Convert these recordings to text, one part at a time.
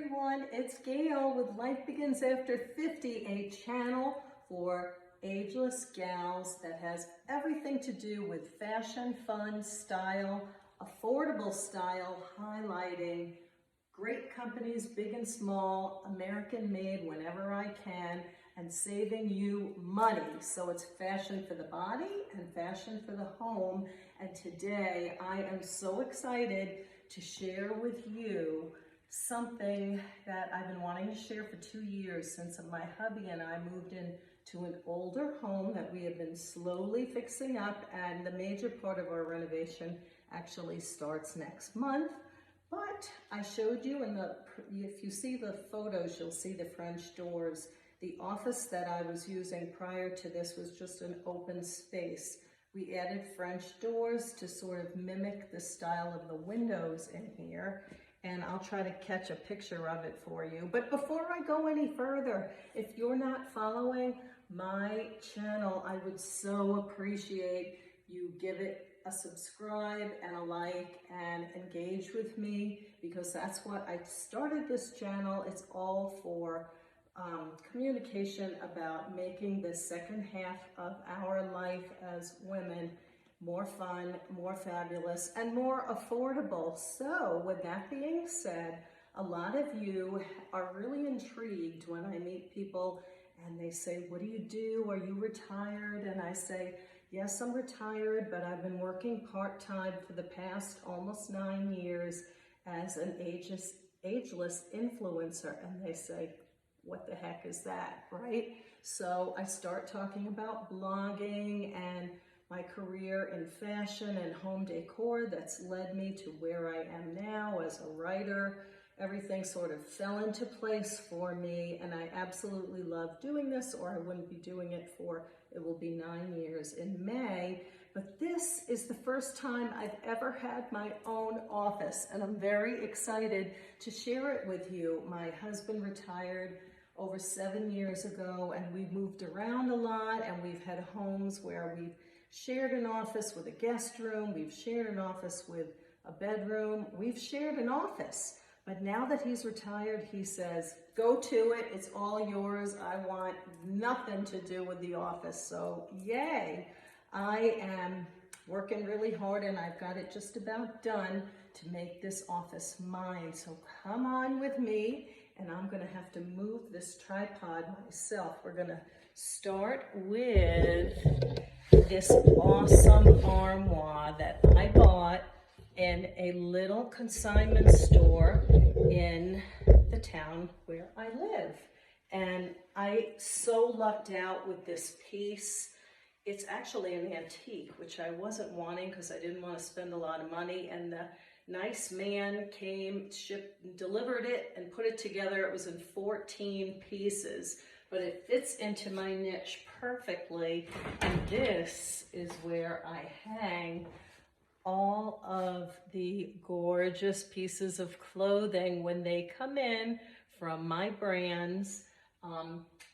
everyone, it's Gail with Life Begins After 50, a channel for ageless gals that has everything to do with fashion, fun, style, affordable style, highlighting great companies, big and small, American made whenever I can, and saving you money. So it's fashion for the body and fashion for the home. And today I am so excited to share with you something that I've been wanting to share for 2 years since my hubby and I moved into an older home that we have been slowly fixing up, and the major part of our renovation actually starts next month. But I showed you if you see the photos, you'll see the French doors. The office that I was using prior to this was just an open space. We added French doors to sort of mimic the style of the windows in here, and I'll try to catch a picture of it for you. But before I go any further, if you're not following my channel, I would so appreciate you give it a subscribe and a like and engage with me, because that's what I started this channel. It's all for communication about making the second half of our life as women more fun, more fabulous, and more affordable. So with that being said, a lot of you are really intrigued when I meet people and they say, what do you do? Are you retired? And I say, yes, I'm retired, but I've been working part-time for the past almost 9 years as an ageless influencer. And they say, what the heck is that, right? So I start talking about blogging and my career in fashion and home decor that's led me to where I am now as a writer. Everything sort of fell into place for me, and I absolutely love doing this, or I wouldn't be doing it for, it will be 9 years in May. But this is the first time I've ever had my own office, and I'm very excited to share it with you. My husband retired over 7 years ago, and we've moved around a lot, and we've had homes where we've shared an office with a guest room, we've shared an office with a bedroom, we've shared an office. But now that he's retired, he says, go to it, it's all yours, I want nothing to do with the office. So yay, I am working really hard, and I've got it just about done to make this office mine. So come on with me, and I'm gonna have to move this tripod myself. We're gonna start with this awesome armoire that I bought in a little consignment store in the town where I live. And I so lucked out with this piece. It's actually an antique, which I wasn't wanting because I didn't want to spend a lot of money. And the nice man came, delivered it, and put it together. It was in 14 pieces, but it fits into my niche perfectly. And this is where I hang all of the gorgeous pieces of clothing when they come in from my brands.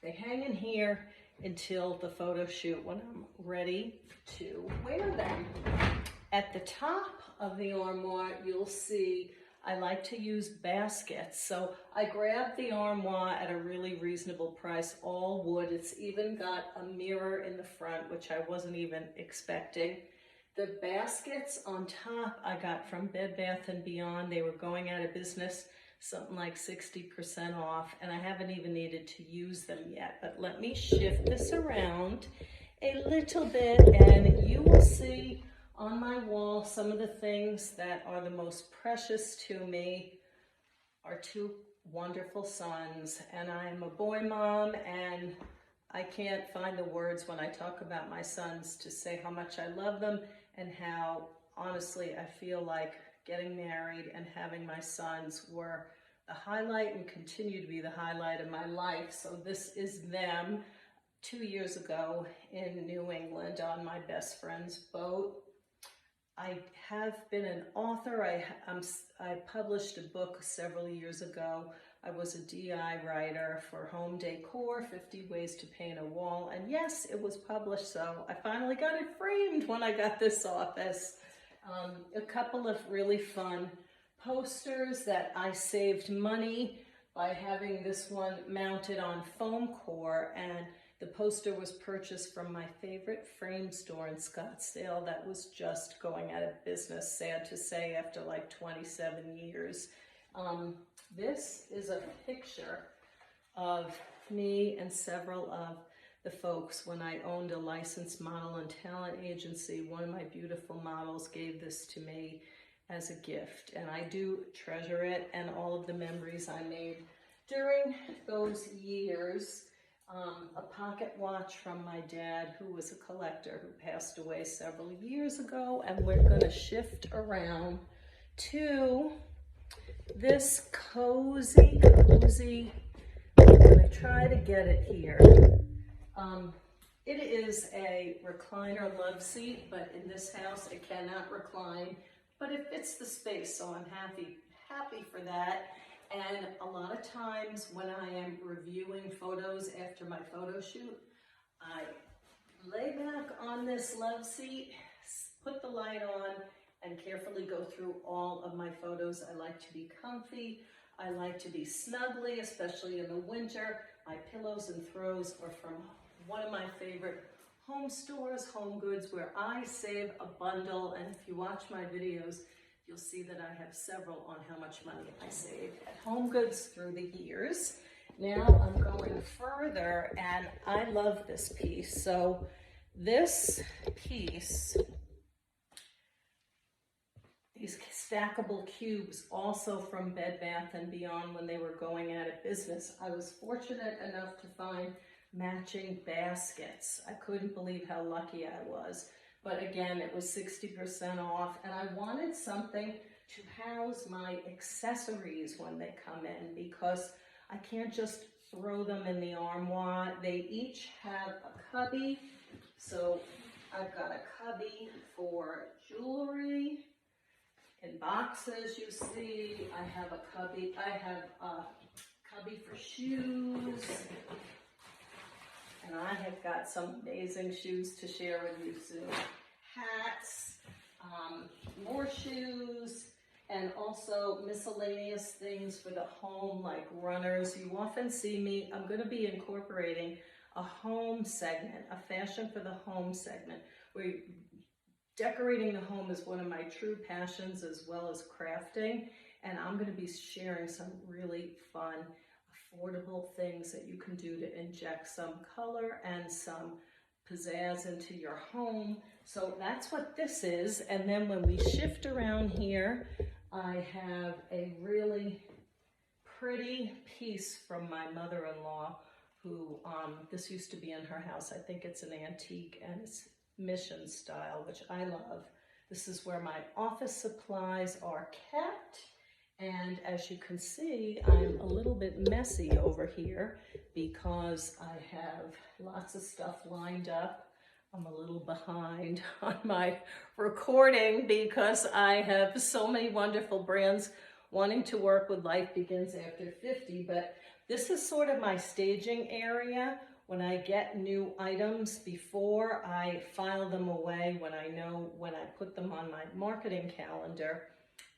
They hang in here until the photo shoot when I'm ready to wear them. At the top of the armoire, you'll see I like to use baskets. So I grabbed the armoire at a really reasonable price, all wood. It's even got a mirror in the front, which I wasn't even expecting. The baskets on top I got from Bed Bath & Beyond. They were going out of business, something like 60% off, and I haven't even needed to use them yet. But let me shift this around a little bit, and you will see on my wall some of the things that are the most precious to me. Our 2 wonderful sons, and I am a boy mom, and I can't find the words when I talk about my sons to say how much I love them and how honestly I feel like getting married and having my sons were the highlight and continue to be the highlight of my life. So this is them 2 years ago in New England on my best friend's boat. I have been an author. I published a book several years ago. I was a DI writer for home decor, 50 Ways to Paint a Wall. And yes, it was published, so I finally got it framed when I got this office. A couple of really fun posters that I saved money by having this one mounted on foam core, and the poster was purchased from my favorite frame store in Scottsdale that was just going out of business, sad to say, after like 27 years. This is a picture of me and several of the folks when I owned a licensed model and talent agency. One of my beautiful models gave this to me as a gift, and I do treasure it and all of the memories I made during those years. A pocket watch from my dad, who was a collector, who passed away several years ago, and we're going to shift around to this cozy, I'm going to try to get it here. It is a recliner love seat, but in this house it cannot recline, but it fits the space, so I'm happy for that. And a lot of times when I am reviewing photos after my photo shoot, I lay back on this love seat, put the light on, and carefully go through all of my photos. I like to be comfy. I like to be snugly, especially in the winter. My pillows and throws are from one of my favorite home stores, Home Goods, where I save a bundle. And if you watch my videos, you'll see that I have several on how much money I saved at Home Goods through the years. Now I'm going further, and I love this piece. So this piece, these stackable cubes, also from Bed Bath & Beyond when they were going out of business. I was fortunate enough to find matching baskets. I couldn't believe how lucky I was. But again, it was 60% off, and I wanted something to house my accessories when they come in, because I can't just throw them in the armoire. They each have a cubby. So I've got a cubby for jewelry. In boxes, you see, I have a cubby for shoes. And I have got some amazing shoes to share with you soon. Hats, more shoes, and also miscellaneous things for the home, like runners. You often see me, I'm going to be incorporating a home segment, a fashion for the home segment, where decorating the home is one of my true passions, as well as crafting. And I'm going to be sharing some really fun, affordable things that you can do to inject some color and some pizzazz into your home. So that's what this is. And then when we shift around here, I have a really pretty piece from my mother-in-law, who this used to be in her house. I think it's an antique and it's mission style, which I love. This is where my office supplies are kept. And as you can see, I'm a little bit messy over here because I have lots of stuff lined up. I'm a little behind on my recording because I have so many wonderful brands wanting to work with Life Begins After 50, but this is sort of my staging area. When I get new items, before I file them away, when I know when I put them on my marketing calendar,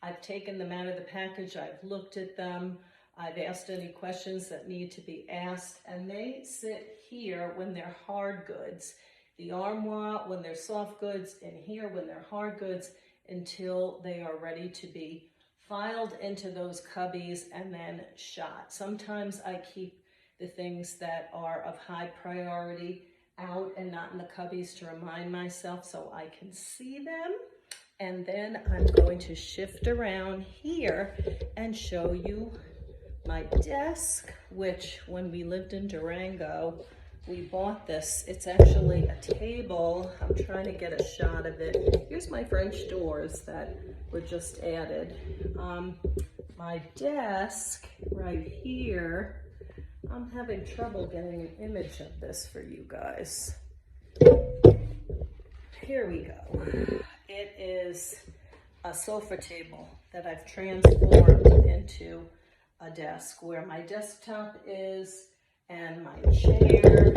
I've taken them out of the package, I've looked at them, I've asked any questions that need to be asked, and they sit here when they're hard goods. The armoire when they're soft goods, and here when they're hard goods, until they are ready to be filed into those cubbies and then shot. Sometimes I keep the things that are of high priority out and not in the cubbies to remind myself so I can see them. And then I'm going to shift around here and show you my desk, which when we lived in Durango, we bought this. It's actually a table. I'm trying to get a shot of it. Here's my French doors that were just added. My desk right here, I'm having trouble getting an image of this for you guys. Here we go. It is a sofa table that I've transformed into a desk, where my desktop is and my chair,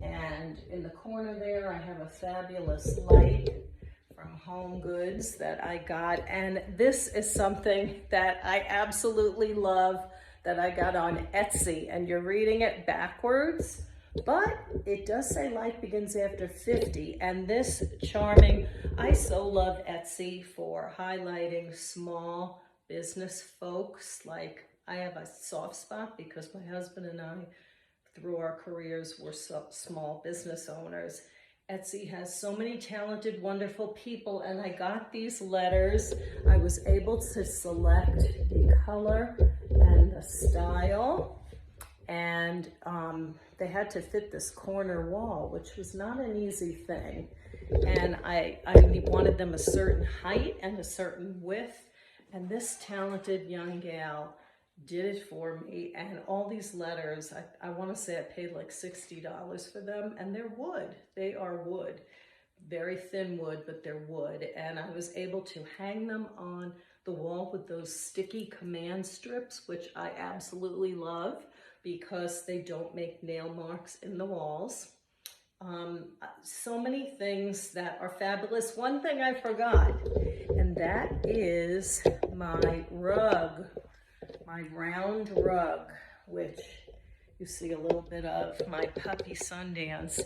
and in the corner there I have a fabulous light from Home Goods that I got, and this is something that I absolutely love. that I got on Etsy, and you're reading it backwards, but it does say life begins after 50. And this charming, I so love Etsy for highlighting small business folks. Like, I have a soft spot because my husband and I, through our careers, were small business owners. Etsy has so many talented, wonderful people, and I got these letters. I was able to select the color and the style, and they had to fit this corner wall, which was not an easy thing. And I wanted them a certain height and a certain width, and this talented young gal did it for me. And all these letters, I want to say I paid like $60 for them, and they're wood. They are wood, very thin wood, but they're wood. And I was able to hang them on the wall with those sticky command strips, which I absolutely love because they don't make nail marks in the walls. So many things that are fabulous. One thing I forgot, and that is my rug. My round rug, which you see a little bit of my puppy Sundance.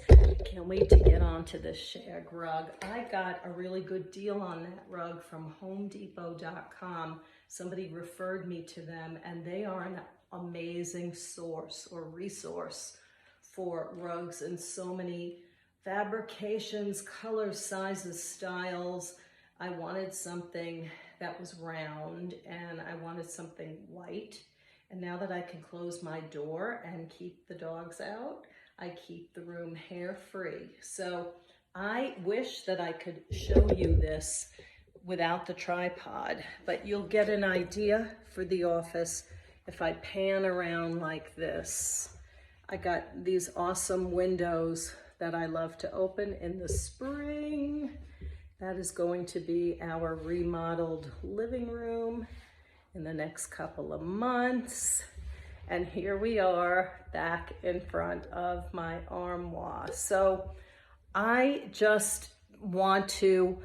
Can't wait to get onto this shag rug. I got a really good deal on that rug from HomeDepot.com. Somebody referred me to them, and they are an amazing source or resource for rugs in so many fabrications, colors, sizes, styles. I wanted something that was round, and I wanted something white. And now that I can close my door and keep the dogs out, I keep the room hair-free. So I wish that I could show you this without the tripod, but you'll get an idea for the office if I pan around like this. I got these awesome windows that I love to open in the spring. That is going to be our remodeled living room in the next couple of months. And here we are back in front of my armoire. So I just want to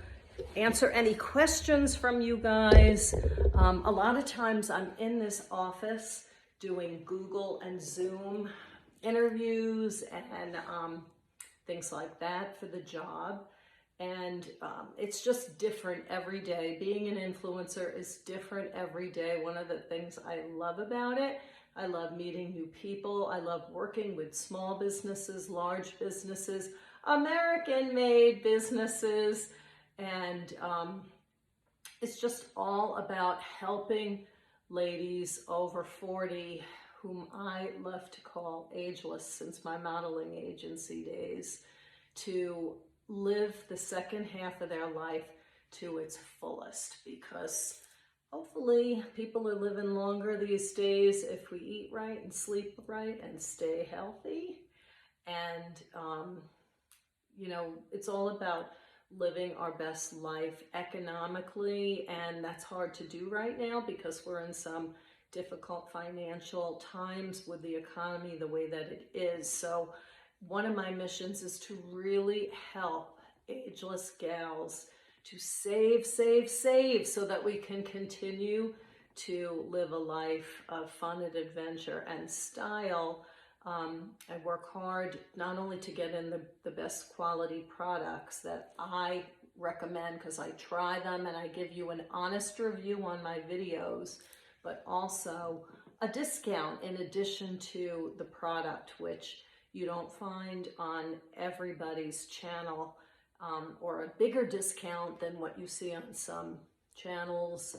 answer any questions from you guys. A lot of times I'm in this office doing Google and Zoom interviews and things like that for the job. And it's just different every day. Being an influencer is different every day. One of the things I love about it, I love meeting new people. I love working with small businesses, large businesses, American-made businesses. And it's just all about helping ladies over 40, whom I love to call ageless since my modeling agency days, to live the second half of their life to its fullest, because hopefully people are living longer these days if we eat right and sleep right and stay healthy. And you know, it's all about living our best life economically, and that's hard to do right now because we're in some difficult financial times with the economy the way that it is. So one of my missions is to really help ageless gals to save so that we can continue to live a life of fun and adventure and style. I work hard not only to get in the best quality products that I recommend because I try them and I give you an honest review on my videos, but also a discount in addition to the product, which you don't find on everybody's channel, or a bigger discount than what you see on some channels.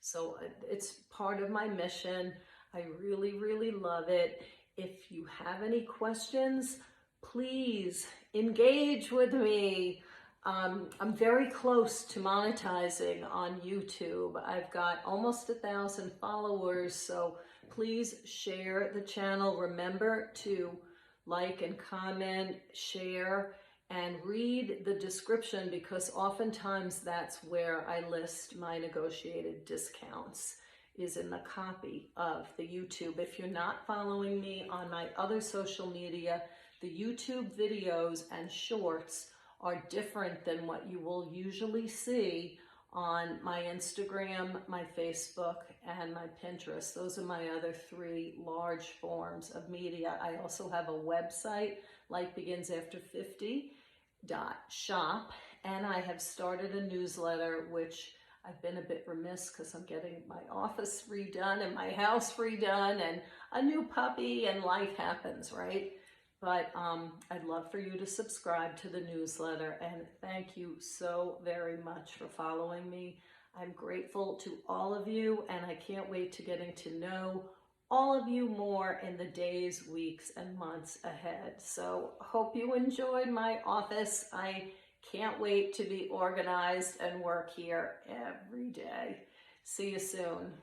So it's part of my mission. I really love it. If you have any questions, please engage with me. I'm very close to monetizing on YouTube. I've got almost 1,000 followers, so please share the channel. Remember to like and comment, share, and read the description, because oftentimes that's where I list my negotiated discounts, is in the copy of the YouTube. If you're not following me on my other social media, the YouTube videos and shorts are different than what you will usually see on my Instagram, my Facebook, and my Pinterest. Those are my other 3 large forms of media. I also have a website, lifebeginsafter50.shop, and I have started a newsletter, which I've been a bit remiss because I'm getting my office redone and my house redone and a new puppy, and life happens, right? But I'd love for you to subscribe to the newsletter, and thank you so very much for following me. I'm grateful to all of you, and I can't wait to getting to know all of you more in the days, weeks, and months ahead. So hope you enjoyed my office. I can't wait to be organized and work here every day. See you soon.